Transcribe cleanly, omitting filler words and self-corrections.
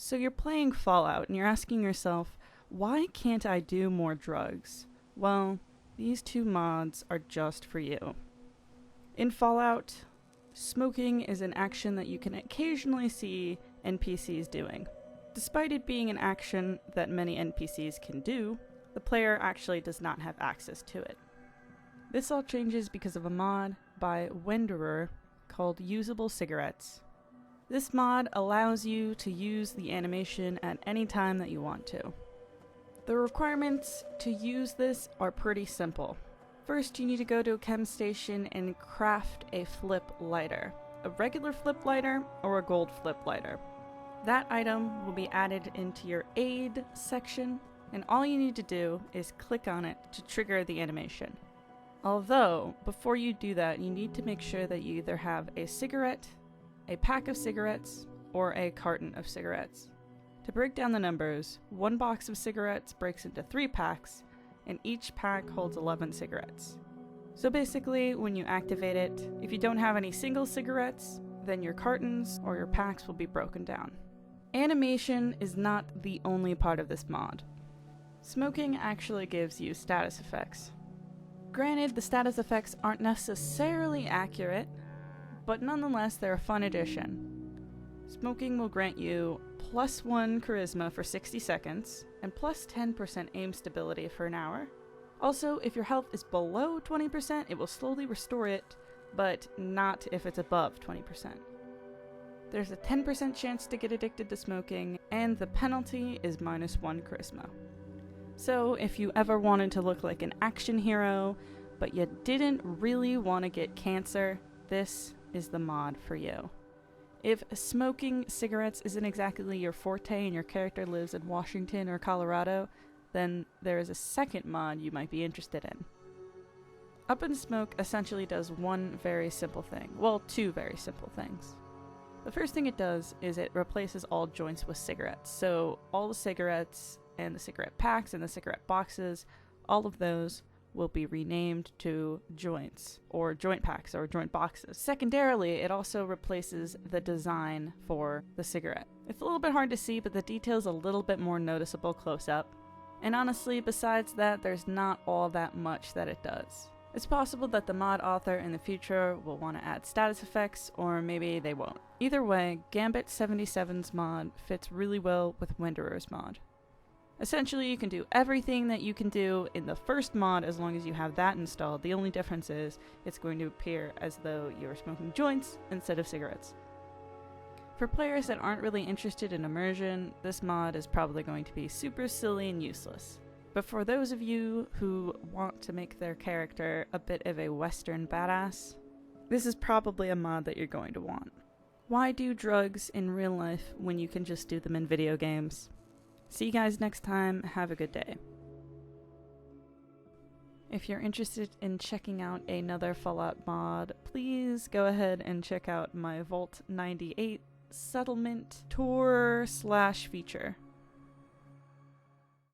So you're playing Fallout and you're asking yourself, why can't I do more drugs? Well, these two mods are just for you. In Fallout, smoking is an action that you can occasionally see NPCs doing. Despite it being an action that many NPCs can do, the player actually does not have access to it. This all changes because of a mod by Wenderer called Usable Cigarettes. This mod allows you to use the animation at any time that you want to. The requirements to use this are pretty simple. First, you need to go to a chem station and craft a flip lighter. A regular flip lighter or a gold flip lighter. That item will be added into your aid section, and all you need to do is click on it to trigger the animation. Although, before you do that, you need to make sure that you either have a cigarette, a pack of cigarettes, or a carton of cigarettes. To break down the numbers, one box of cigarettes breaks into 3 packs, and each pack holds 11 cigarettes. So basically, when you activate it, if you don't have any single cigarettes, then your cartons or your packs will be broken down. Animation is not the only part of this mod. Smoking actually gives you status effects. Granted, the status effects aren't necessarily accurate, but nonetheless they're a fun addition. Smoking will grant you +1 charisma for 60 seconds, and +10% aim stability for an hour. Also, if your health is below 20%, it will slowly restore it, but not if it's above 20%. There's a 10% chance to get addicted to smoking, and the penalty is -1 charisma. So if you ever wanted to look like an action hero, but you didn't really want to get cancer, this is the mod for you. If smoking cigarettes isn't exactly your forte and your character lives in Washington or Colorado, then there is a second mod you might be interested in. Up in Smoke essentially does one very simple thing. Well, 2 very simple things. The first thing it does is it replaces all joints with cigarettes. So all the cigarettes and the cigarette packs and the cigarette boxes, all of those will be renamed to joints, or joint packs, or joint boxes. Secondarily, it also replaces the design for the cigarette. It's a little bit hard to see, but the detail's a little bit more noticeable close up. And honestly, besides that, there's not all that much that it does. It's possible that the mod author in the future will want to add status effects, or maybe they won't. Either way, Gambit77's mod fits really well with Wenderer's mod. Essentially, you can do everything that you can do in the first mod as long as you have that installed. The only difference is it's going to appear as though you're smoking joints instead of cigarettes. For players that aren't really interested in immersion, this mod is probably going to be super silly and useless. But for those of you who want to make their character a bit of a Western badass, this is probably a mod that you're going to want. Why do drugs in real life when you can just do them in video games? See you guys next time. Have a good day. If you're interested in checking out another Fallout mod, please go ahead and check out my Vault 98 settlement tour/feature.